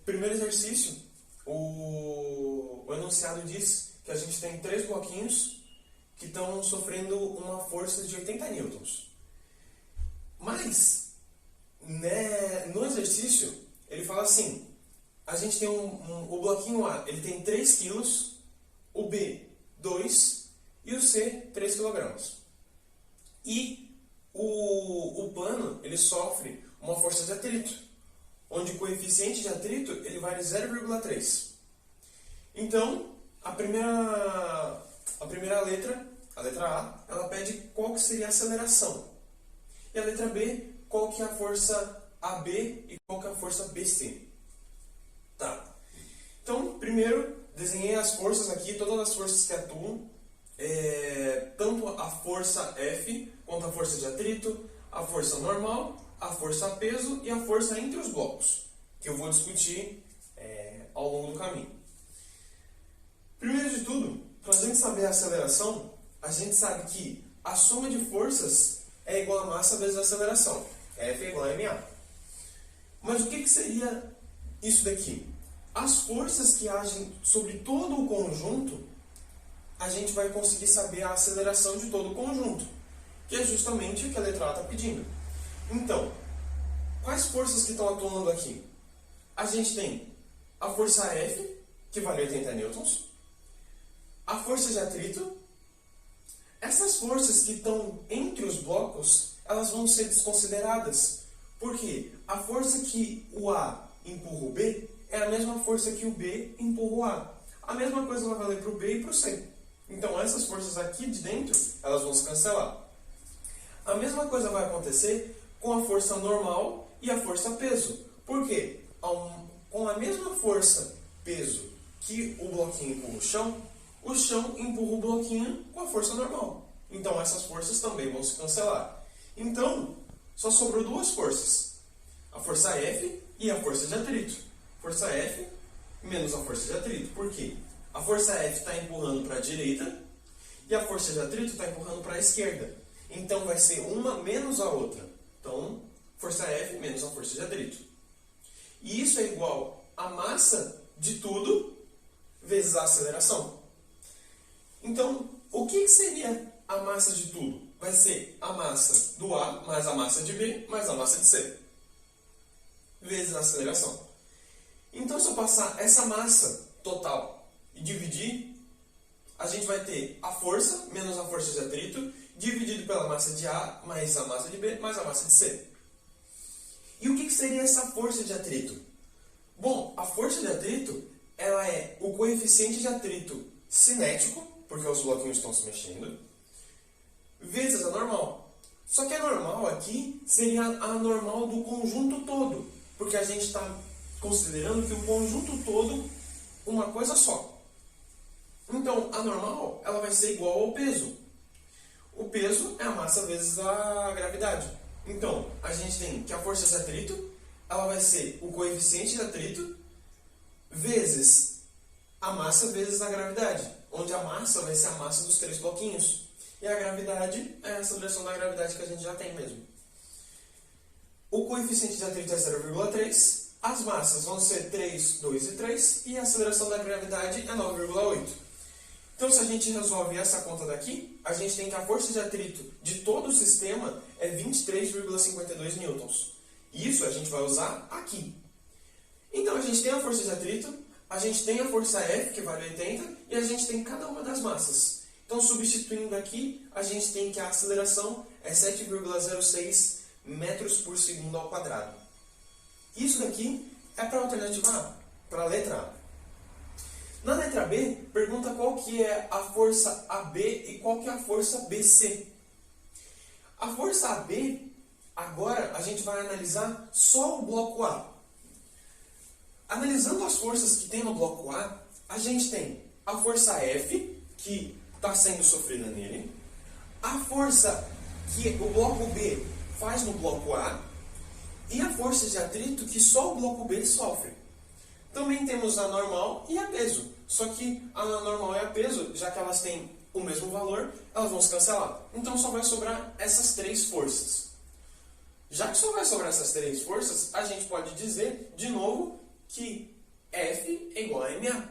primeiro exercício, o enunciado diz que a gente tem 3 bloquinhos que estão sofrendo uma força de 80 newtons. Mas, né, no exercício, ele fala assim, a gente tem o bloquinho A, ele tem 3 kg, o B, 2 e o C, 3 kg. E o plano, ele sofre uma força de atrito, onde o coeficiente de atrito ele vale 0,3. Então, a primeira letra, a letra A, ela pede qual que seria a aceleração. E a letra B, qual que é a força AB e qual que é a força BC. Tá. Então, primeiro, desenhei as forças aqui, todas as forças que atuam, tanto a força F, quanto a força de atrito, a força normal, a força a peso e a força entre os blocos, que eu vou discutir ao longo do caminho. Primeiro de tudo, para a gente saber a aceleração, a gente sabe que a soma de forças é igual a massa vezes a aceleração. F é igual a ma. Mas o que seria isso daqui? As forças que agem sobre todo o conjunto, a gente vai conseguir saber a aceleração de todo o conjunto, que é justamente o que a letra A está pedindo. Então, quais forças que estão atuando aqui? A gente tem a força F, que vale 80 newtons, a força de atrito. Essas forças que estão entre os blocos, elas vão ser desconsideradas, porque a força que o A empurra o B é a mesma força que o B empurra o A. A mesma coisa vai valer para o B e para o C. Então, essas forças aqui de dentro, elas vão se cancelar. A mesma coisa vai acontecer com a força normal e a força peso. Por quê? Com a mesma força peso que o bloquinho empurra o chão empurra o bloquinho com a força normal. Então, essas forças também vão se cancelar. Então, só sobrou 2 forças. A força F e a força de atrito. Força F menos a força de atrito. Por quê? A força F está empurrando para a direita e a força de atrito está empurrando para a esquerda. Então, vai ser uma menos a outra. Então, força F menos a força de atrito. E isso é igual a massa de tudo vezes a aceleração. Então, o que seria a massa de tudo? Vai ser a massa do A mais a massa de B mais a massa de C, vezes a aceleração. Então, se eu passar essa massa total e dividir, a gente vai ter a força menos a força de atrito, dividido pela massa de A mais a massa de B mais a massa de C. E o que seria essa força de atrito? Bom, a força de atrito ela é o coeficiente de atrito cinético, porque os bloquinhos estão se mexendo, vezes a normal. Só que a normal aqui seria a normal do conjunto todo, porque a gente está considerando que o conjunto todo uma coisa só. Então, a normal ela vai ser igual ao peso. O peso é a massa vezes a gravidade. Então, a gente tem que a força de atrito ela vai ser o coeficiente de atrito vezes a massa vezes a gravidade, onde a massa vai ser a massa dos 3 bloquinhos. E a gravidade é a aceleração da gravidade que a gente já tem mesmo. O coeficiente de atrito é 0,3, as massas vão ser 3, 2 e 3, e a aceleração da gravidade é 9,8. Então, se a gente resolve essa conta daqui, a gente tem que a força de atrito de todo o sistema é 23,52 newtons. E isso a gente vai usar aqui. Então, a gente tem a força de atrito, a gente tem a força F, que vale 80, e a gente tem cada uma das massas. Então, substituindo aqui, a gente tem que a aceleração é 7,06 metros por segundo ao quadrado. Isso daqui é para a alternativa A, para a letra A. Na letra B, pergunta qual que é a força AB e qual que é a força BC. A força AB, agora a gente vai analisar só o bloco A. Analisando as forças que tem no bloco A, a gente tem a força F, que está sendo sofrida nele, a força que o bloco B faz no bloco A e a força de atrito que só o bloco B sofre. Também temos a normal e a peso, só que a normal e a peso, já que elas têm o mesmo valor, elas vão se cancelar. Então só vai sobrar essas 3 forças. Já que só vai sobrar essas 3 forças, a gente pode dizer, de novo, que F é igual a MA.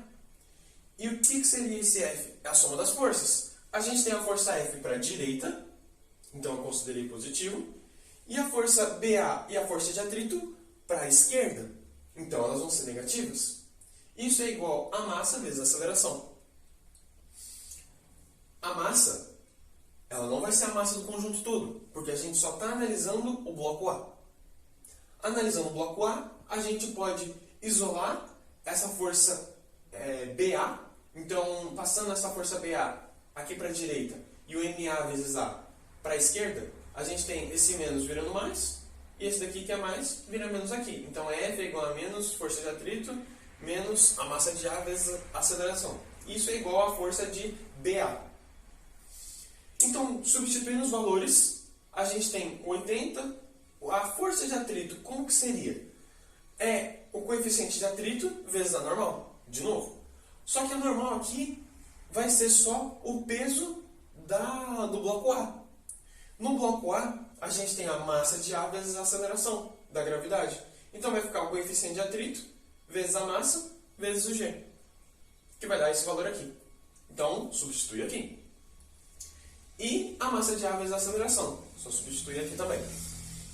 E o que seria esse F? É a soma das forças. A gente tem a força F para a direita, então eu considerei positivo, e a força BA e a força de atrito para a esquerda, então elas vão ser negativas. Isso é igual a massa vezes a aceleração. A massa, ela não vai ser a massa do conjunto todo, porque a gente só está analisando o bloco A. Analisando o bloco A, a gente pode isolar essa força BA. Então, passando essa força BA aqui para a direita e o MA vezes A para a esquerda, a gente tem esse menos virando mais, e esse daqui que é mais vira menos aqui. Então, F é igual a menos força de atrito menos a massa de A vezes a aceleração. Isso é igual à força de BA. Então, substituindo os valores, a gente tem 80. A força de atrito, como que seria? É o coeficiente de atrito vezes a normal, de novo. Só que a normal aqui vai ser só o peso do bloco A. No bloco A, a gente tem a massa de A vezes a aceleração da gravidade. Então vai ficar o coeficiente de atrito vezes a massa vezes o G, que vai dar esse valor aqui. Então, substitui aqui. E a massa de A vezes a aceleração. Só substitui aqui também.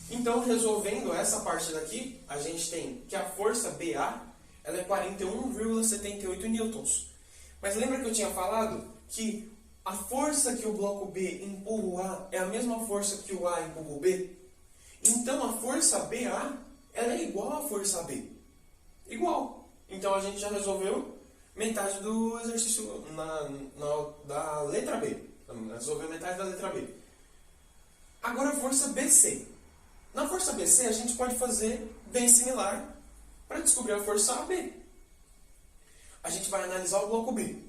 Então, resolvendo essa parte daqui, a gente tem que a força BA ela é 41,78 newtons. Mas lembra que eu tinha falado que a força que o bloco B empurra o A é a mesma força que o A empurra o B? Então, a força BA ela é igual à força B. Igual. Então, a gente já resolveu metade do exercício da letra B. Resolveu metade da letra B. Agora, a força BC. Na força BC, a gente pode fazer bem similar para descobrir a força AB. A gente vai analisar o bloco B.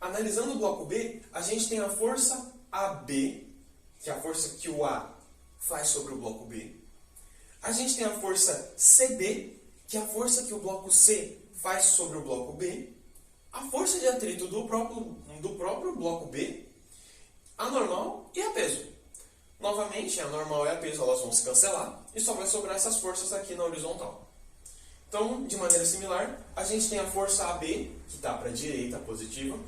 Analisando o bloco B, a gente tem a força AB, que é a força que o A faz sobre o bloco B. A gente tem a força CB, que é a força que o bloco C faz sobre o bloco B. A força de atrito do próprio bloco B, a normal e a peso. Novamente, a normal e a peso elas vão se cancelar e só vai sobrar essas forças aqui na horizontal. Então, de maneira similar, a gente tem a força AB, que está para a direita, positiva,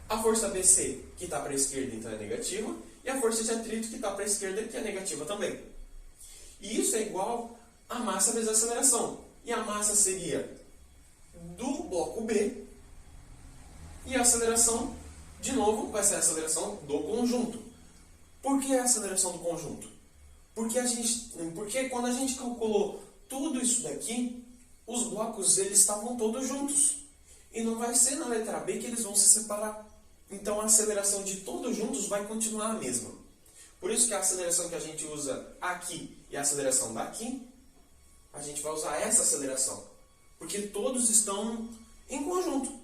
a força BC, que está para a esquerda, então é negativa, e a força de atrito, que está para a esquerda, que é negativa também. E isso é igual a massa vezes a aceleração. E a massa seria do bloco B, e a aceleração, de novo, vai ser a aceleração do conjunto. Por que a aceleração do conjunto? Porque quando a gente calculou tudo isso daqui, os blocos eles estavam todos juntos. E não vai ser na letra B que eles vão se separar. Então a aceleração de todos juntos vai continuar a mesma. Por isso que a aceleração que a gente usa aqui e a aceleração daqui, a gente vai usar essa aceleração. Porque todos estão em conjunto.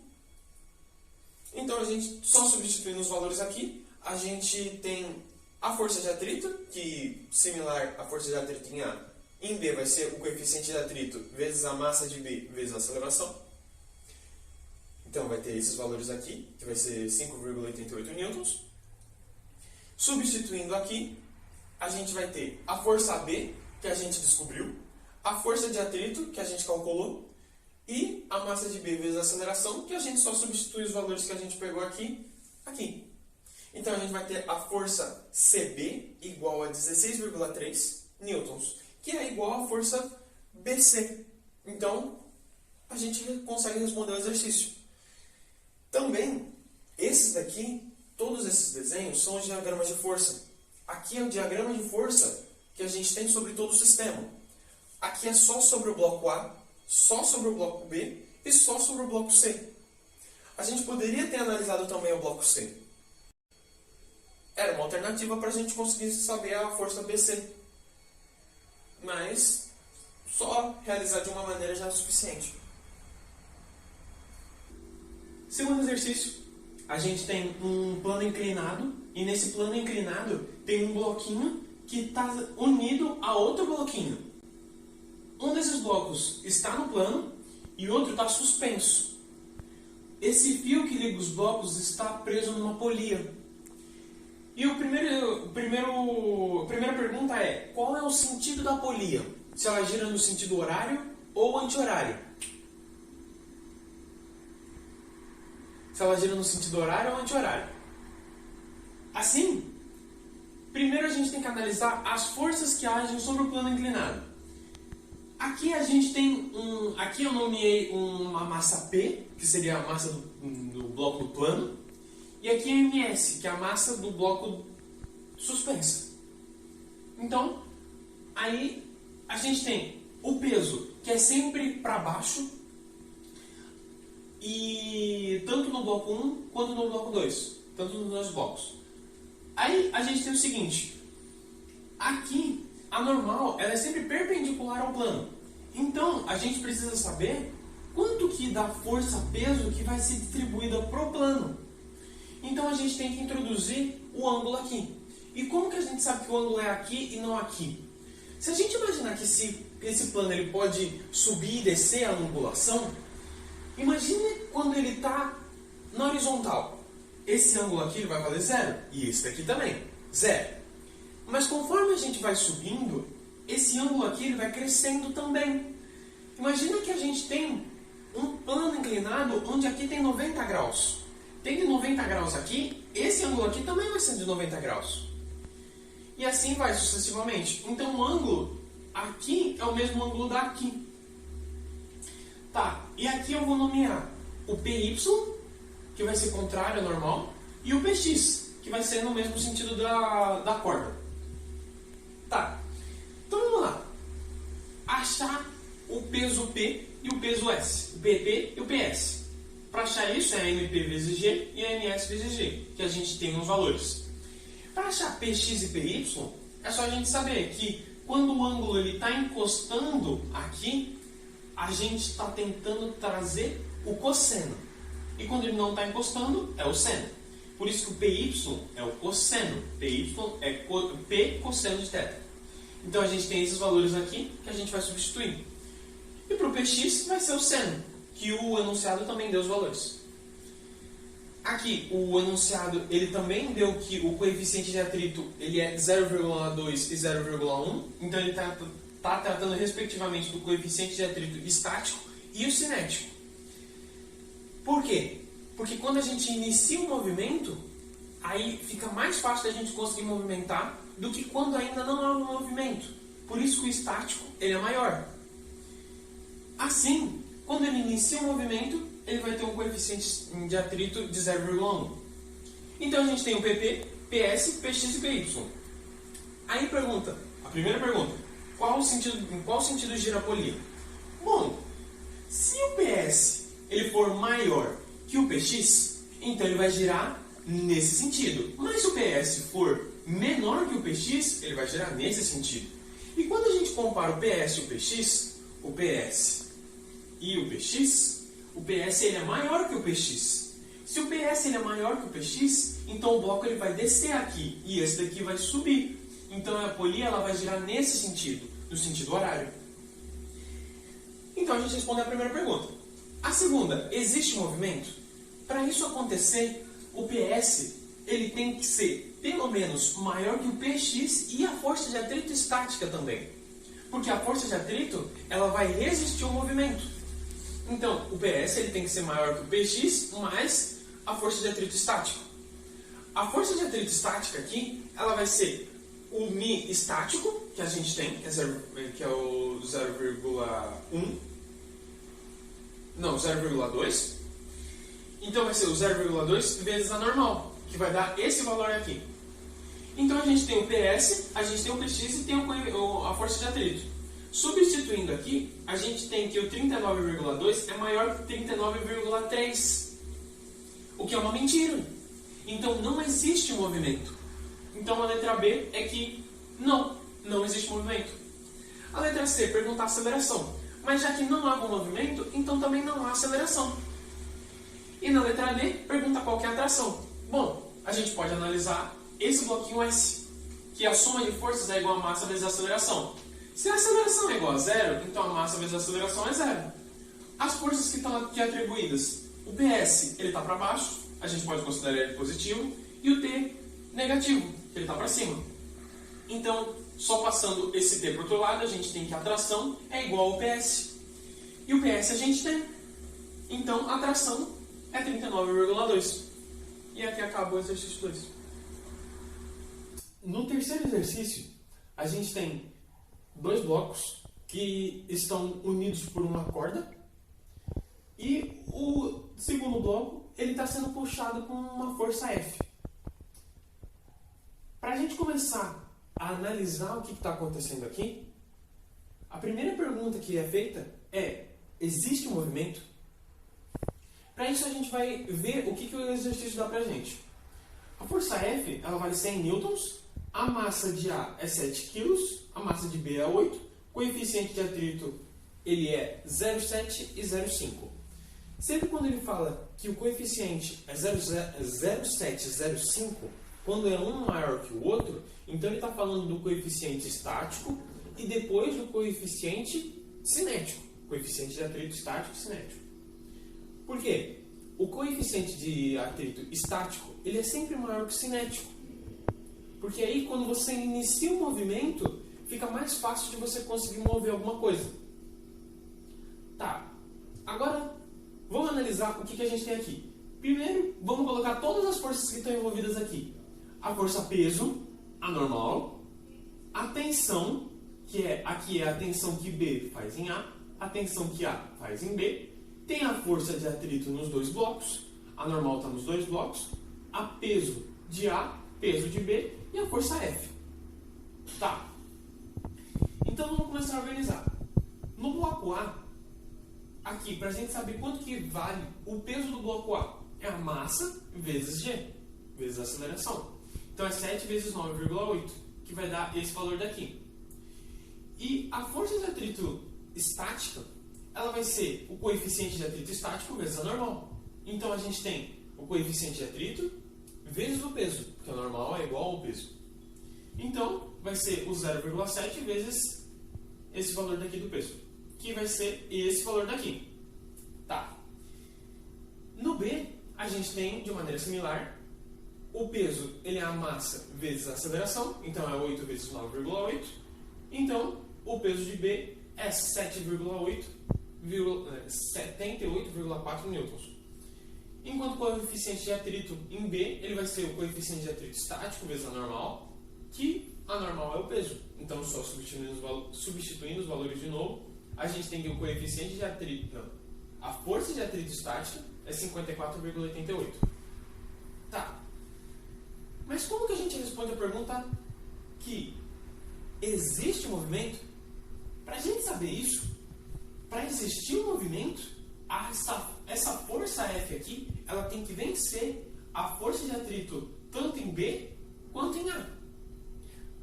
Então a gente, só substituindo os valores aqui, a gente tem a força de atrito, que similar à força de atrito em A, em B vai ser o coeficiente de atrito vezes a massa de B vezes a aceleração. Então vai ter esses valores aqui, que vai ser 5,88 newtons. Substituindo aqui, a gente vai ter a força AB, que a gente descobriu, a força de atrito, que a gente calculou, e a massa de B vezes a aceleração, que a gente só substitui os valores que a gente pegou aqui, aqui. Então, a gente vai ter a força CB igual a 16,3 newtons, que é igual à força BC. Então, a gente consegue responder o exercício. Também, esses daqui, todos esses desenhos, são os diagramas de força. Aqui é o diagrama de força que a gente tem sobre todo o sistema. Aqui é só sobre o bloco A, só sobre o bloco B e só sobre o bloco C. A gente poderia ter analisado também o bloco C. Era uma alternativa para a gente conseguir saber a força BC. Mas só realizar de uma maneira já é suficiente. Segundo exercício, a gente tem um plano inclinado e nesse plano inclinado tem um bloquinho que está unido a outro bloquinho. Um desses blocos está no plano e o outro está suspenso. Esse fio que liga os blocos está preso numa polia. E a primeira pergunta é, qual é o sentido da polia? Se ela gira no sentido horário ou anti-horário? se ela gira no sentido horário ou anti-horário. Assim, primeiro a gente tem que analisar as forças que agem sobre o plano inclinado. Aqui a gente tem aqui eu nomeei uma massa P, que seria a massa do bloco do plano, e aqui é MS, que é a massa do bloco suspensa. Então, aí a gente tem o peso, que é sempre para baixo, e tanto no bloco 1 quanto no bloco 2, tanto nos dois blocos. Aí a gente tem o seguinte, aqui a normal ela é sempre perpendicular ao plano. Então a gente precisa saber quanto que dá força-peso que vai ser distribuída para o plano. Então a gente tem que introduzir o ângulo aqui. E como que a gente sabe que o ângulo é aqui e não aqui? Se a gente imaginar que esse plano ele pode subir e descer a angulação, imagine quando ele está na horizontal. Esse ângulo aqui ele vai valer 0. E esse daqui também, 0. Mas conforme a gente vai subindo, esse ângulo aqui ele vai crescendo também. Imagina que a gente tem um plano inclinado onde aqui tem 90 graus. Tendo 90 graus aqui, esse ângulo aqui também vai ser de 90 graus. E assim vai sucessivamente. Então o ângulo aqui é o mesmo ângulo daqui. Tá, e aqui eu vou nomear o PY, que vai ser contrário ao normal, e o PX, que vai ser no mesmo sentido da corda. Tá, então vamos lá. Achar o peso P e o peso S, o PP e o PS. Para achar isso é a MP vezes G e a MS vezes G, que a gente tem nos valores. Para achar PX e PY, é só a gente saber que quando o ângulo está encostando aqui, a gente está tentando trazer o cosseno. E quando ele não está encostando, é o seno. Por isso que o PY é o cosseno. PY é P cosseno de θ. Então a gente tem esses valores aqui que a gente vai substituir. E para o PX vai ser o seno, que o enunciado também deu os valores. Aqui, o enunciado ele também deu que o coeficiente de atrito ele é 0,2 e 0,1. Então ele está tratando respectivamente do coeficiente de atrito estático e o cinético. Por quê? Porque quando a gente inicia um movimento, aí fica mais fácil da gente conseguir movimentar do que quando ainda não há um movimento. Por isso que o estático ele é maior. Assim, quando ele inicia um movimento, ele vai ter um coeficiente de atrito de 0,1. Então a gente tem o PP, PS, PX e PY. Aí a primeira pergunta, em qual sentido gira a polia? Bom, se o PS ele for maior que o PX, então ele vai girar nesse sentido. Mas se o PS for menor que o PX, ele vai girar nesse sentido. E quando a gente compara o PS e o PS e o PS ele é maior que o PX. Se o PS ele é maior que o PX, então o bloco ele vai descer aqui e esse daqui vai subir. Então a polia ela vai girar nesse sentido, no sentido horário. Então a gente responde a primeira pergunta. A segunda, existe movimento? Para isso acontecer, o PS ele tem que ser pelo menos maior que o PX e a força de atrito estática também. Porque a força de atrito ela vai resistir ao movimento. Então, o PS ele tem que ser maior que o PX mais a força de atrito estático. A força de atrito estática aqui, ela vai ser o Mi estático, que a gente tem, que é o 0,1. Não, 0,2. Então vai ser o 0,2 vezes a normal, que vai dar esse valor aqui. Então a gente tem o PS, a gente tem o PX e tem a força de atrito. Substituindo aqui, a gente tem que o 39,2 é maior que 39,3, o que é uma mentira. Então não existe movimento. Então a letra B é que não existe movimento. A letra C, perguntar aceleração. Mas já que não há movimento, então também não há aceleração. E na letra D, pergunta qual que é a atração. Bom, a gente pode analisar esse bloquinho S, que a soma de forças é igual a massa vezes a aceleração. Se a aceleração é igual a zero, então a massa vezes a aceleração é zero. As forças que estão aqui atribuídas, o PS ele está para baixo, a gente pode considerar ele positivo, e o T negativo, que ele está para cima. Então, só passando esse T para o outro lado, a gente tem que a atração é igual ao PS. E o PS a gente tem. Então, a atração é 39,2. E aqui acaba o exercício 2. No terceiro exercício, a gente tem dois blocos que estão unidos por uma corda e o segundo bloco ele está sendo puxado com uma força F. Para a gente começar a analisar o que está acontecendo aqui, a primeira pergunta que é feita é: existe um movimento? Para isso a gente vai ver o que o exercício dá para a gente. A força F ela vale 100 newtons, a massa de A é 7 kg, a massa de B é 8, o coeficiente de atrito ele é 0,7 e 0,5. Sempre quando ele fala que o coeficiente é 0,7 e 0,5, quando é um maior que o outro, então ele está falando do coeficiente estático e depois do coeficiente cinético, coeficiente de atrito estático e cinético. Por quê? O coeficiente de atrito estático ele é sempre maior que o cinético. Porque aí, quando você inicia o movimento, fica mais fácil de você conseguir mover alguma coisa. Tá. Agora, vamos analisar o que a gente tem aqui. Primeiro, vamos colocar todas as forças que estão envolvidas aqui. A força peso, a normal. A tensão, que aqui é a tensão que B faz em a tensão que A faz em B. Tem a força de atrito nos dois blocos. A normal está nos dois blocos. A peso de A, peso de B e a força F. Tá. Então vamos começar a organizar. No bloco A, aqui, para a gente saber quanto que vale o peso do bloco A, é a massa vezes G, vezes a aceleração. Então é 7 vezes 9,8, que vai dar esse valor daqui. E a força de atrito estática, ela vai ser o coeficiente de atrito estático vezes a normal. Então a gente tem o coeficiente de atrito vezes o peso, porque a normal é igual ao peso. Então vai ser o 0,7 vezes esse valor daqui do peso, que vai ser esse valor daqui. Tá. No B, a gente tem, de maneira similar, o peso ele é a massa vezes a aceleração, então é 8 vezes 9,8. Então, o peso de B é 78,4 newtons. Enquanto o coeficiente de atrito em B, ele vai ser o coeficiente de atrito estático vezes a normal, que a normal é o peso. Então, só substituindo os valores de novo, a gente tem que o coeficiente de atrito, a força de atrito estática é 54,88. Tá. Mas como que a gente responde a pergunta que existe movimento? Para a gente saber isso, para existir um movimento, essa força F aqui, ela tem que vencer a força de atrito tanto em B quanto em A.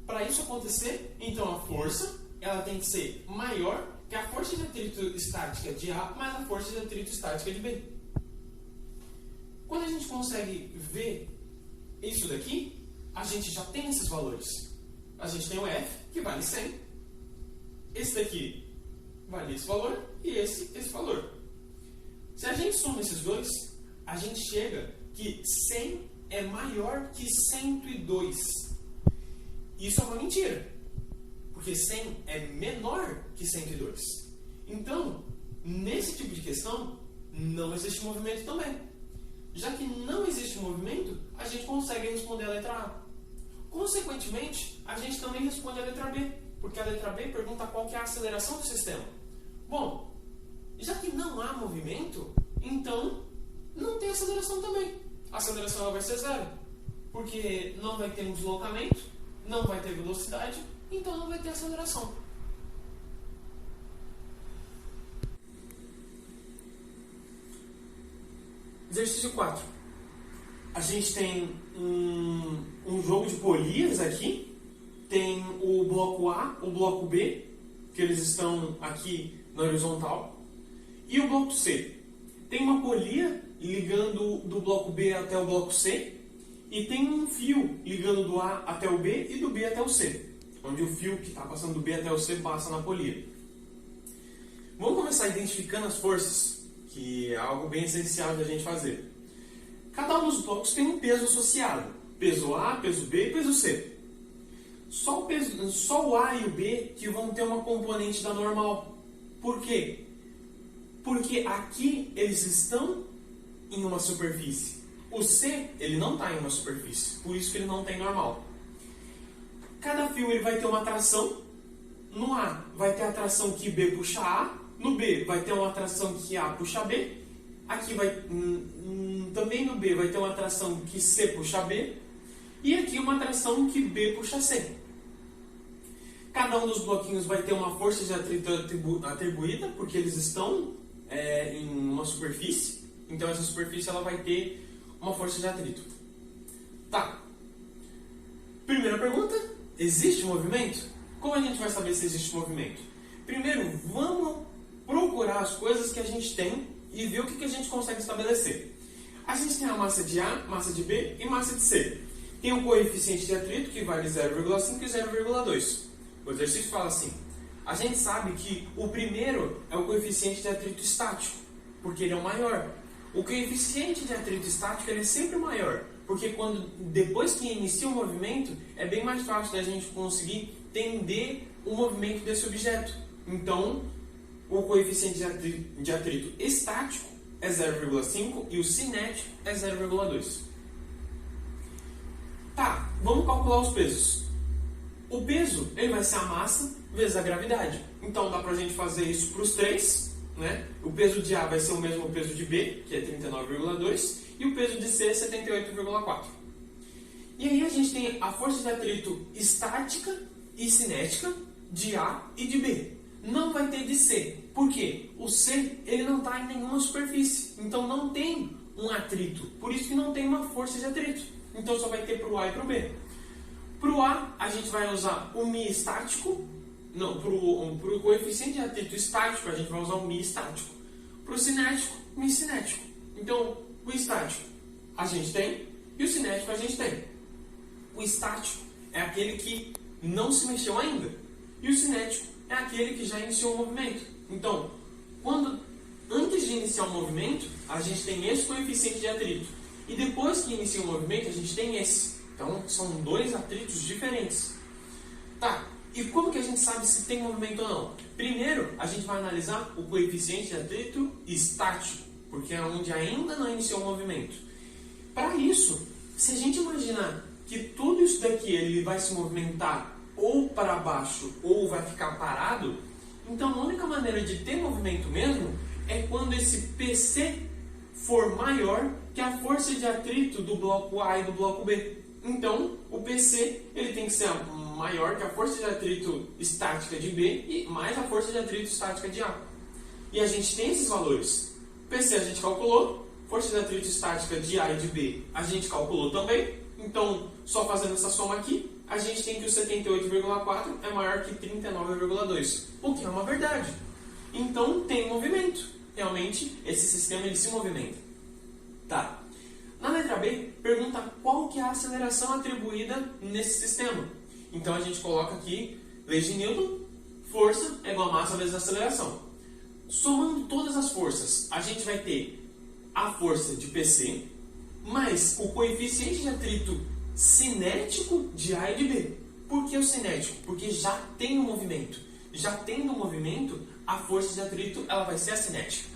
Para isso acontecer, então a força ela tem que ser maior que a força de atrito estática de A mais a força de atrito estática de B. Quando a gente consegue ver isso daqui, a gente já tem esses valores. A gente tem o F, que vale 100. Esse daqui vale esse valor e esse valor. Se a gente soma esses dois, a gente chega que 100 é maior que 102. Isso é uma mentira, porque 100 é menor que 102. Então, nesse tipo de questão, não existe movimento também. Já que não existe movimento, a gente consegue responder a letra A. Consequentemente, a gente também responde a letra B, porque a letra B pergunta qual que é a aceleração do sistema. Bom, já que não há movimento, então não tem aceleração também. A aceleração ela vai ser zero, porque não vai ter um deslocamento, não vai ter velocidade, então não vai ter aceleração. Exercício 4. A gente tem um jogo de polias aqui. Tem o bloco A, o bloco B, que eles estão aqui na horizontal. E o bloco C. Tem uma polia ligando do bloco B até o bloco C. E tem um fio ligando do A até o B e do B até o C. Onde o fio que está passando do B até o C passa na polia. Vamos começar identificando as forças, que é algo bem essencial da gente fazer. Cada um dos blocos tem um peso associado. Peso A, peso B e peso C. Só o A e o B que vão ter uma componente da normal. Por quê? Porque aqui eles estão em uma superfície. O C, ele não está em uma superfície, por isso que ele não tem normal. Cada fio ele vai ter uma atração. No A vai ter a atração que B puxa A, no B vai ter uma atração que A puxa B, aqui também no B vai ter uma atração que C puxa B, e aqui uma atração que B puxa C. Cada um dos bloquinhos vai ter uma força de atrito atribuída, porque eles estão em uma superfície, então essa superfície ela vai ter uma força de atrito. Tá. Primeira pergunta, existe movimento? Como a gente vai saber se existe movimento? Primeiro, vamos procurar as coisas que a gente tem e ver o que a gente consegue estabelecer. A gente tem a massa de A, massa de B e massa de C. Tem o coeficiente de atrito que vale 0,5 e 0,2. O exercício fala assim: a gente sabe que o primeiro é o coeficiente de atrito estático, porque ele é o maior. O coeficiente de atrito estático ele é sempre maior, porque depois que inicia o movimento, é bem mais fácil da gente conseguir entender o movimento desse objeto. Então, o coeficiente de atrito estático é 0,5 e o cinético é 0,2. Tá, vamos calcular os pesos. O peso ele vai ser a massa vezes a gravidade. Então, dá pra gente fazer isso para os três, né? O peso de A vai ser o mesmo peso de B, que é 39,2, e o peso de C é 78,4. E aí a gente tem a força de atrito estática e cinética de A e de B. Não vai ter de C. Por quê? O C ele não está em nenhuma superfície. Então não tem um atrito. Por isso que não tem uma força de atrito. Então só vai ter para o A e para o B. Para o A, a gente vai usar o μ estático. Não, para o coeficiente de atrito estático, a gente vai usar o μ estático. Para o cinético, μ cinético. Então, o estático a gente tem e o cinético a gente tem. O estático é aquele que não se mexeu ainda. E o cinético é aquele que já iniciou o movimento. Então, antes de iniciar o movimento, a gente tem esse coeficiente de atrito. E depois que inicia o movimento, a gente tem esse. Então, são dois atritos diferentes. Tá, e como que a gente sabe se tem movimento ou não? Primeiro, a gente vai analisar o coeficiente de atrito estático, porque é onde ainda não iniciou o movimento. Para isso, se a gente imaginar que tudo isso daqui ele vai se movimentar ou para baixo ou vai ficar parado, então a única maneira de ter movimento mesmo é quando esse PC for maior que a força de atrito do bloco A e do bloco B. Então, o PC ele tem que ser maior que a força de atrito estática de B e mais a força de atrito estática de A. E a gente tem esses valores. PC a gente calculou, força de atrito estática de A e de B a gente calculou também. Então, só fazendo essa soma aqui, a gente tem que o 78,4 é maior que 39,2, o que é uma verdade. Então, tem movimento. Realmente, esse sistema ele se movimenta. Tá. Na letra B, pergunta qual que é a aceleração atribuída nesse sistema. Então, a gente coloca aqui, leis de Newton, força é igual a massa vezes a aceleração. Somando todas as forças, a gente vai ter a força de PC, mais o coeficiente de atrito cinético de A e de B. Por que o cinético? Porque já tem o movimento. Já tendo o movimento, a força de atrito ela vai ser a cinética.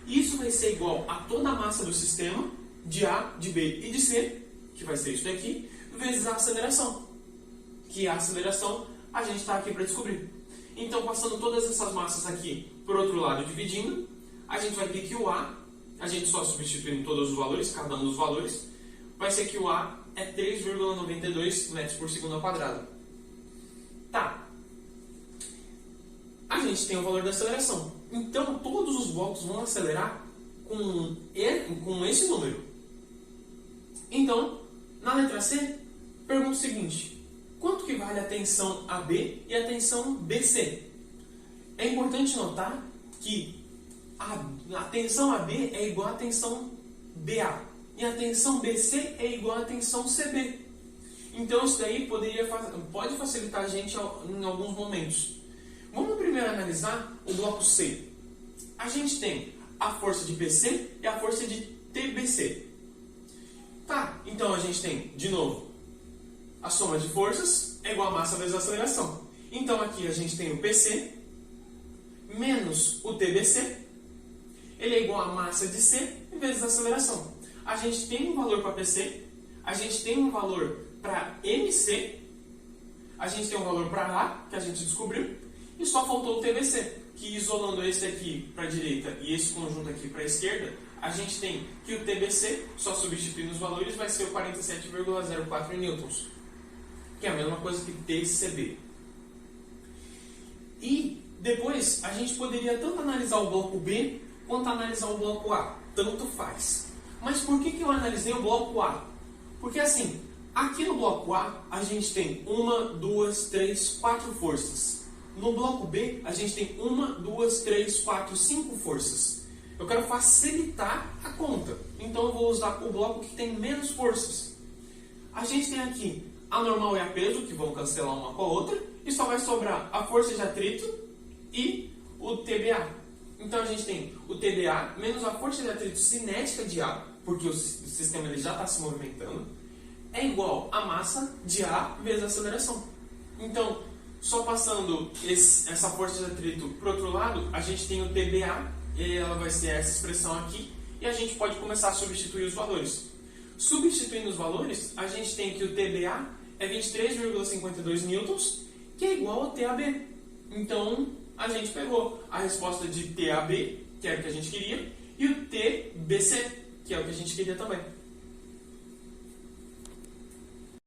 Isso vai ser igual a toda a massa do sistema, de A, de B e de C, que vai ser isso daqui, vezes a aceleração. Que a aceleração a gente está aqui para descobrir. Então, passando todas essas massas aqui por outro lado, dividindo, a gente vai ter que o A, a gente só substituindo todos os valores, cada um dos valores, vai ser que o A é 3,92 metros por segundo ao quadrado. Tá. A gente tem o valor da aceleração. Então, todos os blocos vão acelerar com esse número. Então, na letra C, pergunta o seguinte: quanto que vale a tensão AB e a tensão BC? É importante notar que a tensão AB é igual à tensão BA e a tensão BC é igual à tensão CB. Então isso daí pode facilitar a gente em alguns momentos. Vamos primeiro analisar o bloco C. A gente tem a força de PC e a força de TBC. Tá, então a gente tem, de novo, a soma de forças é igual a massa vezes a aceleração. Então aqui a gente tem o PC menos o TBC, ele é igual a massa de C vezes a aceleração. A gente tem um valor para PC, a gente tem um valor para MC, a gente tem um valor para A, que a gente descobriu, e só faltou o TBC, que isolando esse aqui para a direita e esse conjunto aqui para a esquerda, a gente tem que o TBC, só substituindo os valores, vai ser o 47,04 newtons, que é a mesma coisa que TCB. E depois a gente poderia tanto analisar o bloco B quanto analisar o bloco A, tanto faz. Mas por que eu analisei o bloco A? Porque assim, aqui no bloco A a gente tem 1, 2, 3, 4 forças. No bloco B a gente tem 1, 2, 3, 4, 5 forças. Eu quero facilitar a conta, então eu vou usar o bloco que tem menos forças. A gente tem aqui a normal e a peso, que vão cancelar uma com a outra, e só vai sobrar a força de atrito e o TBA. Então a gente tem o TBA menos a força de atrito cinética de A, porque o sistema ele já está se movimentando, é igual a massa de A vezes a aceleração. Então, só passando essa força de atrito para o outro lado, a gente tem o TBA, e ela vai ser essa expressão aqui, e a gente pode começar a substituir os valores. Substituindo os valores, a gente tem que o TBA é 23,52 newtons, que é igual ao TAB. Então, a gente pegou a resposta de TAB, que é o que a gente queria, e o TBC, que é o que a gente queria também.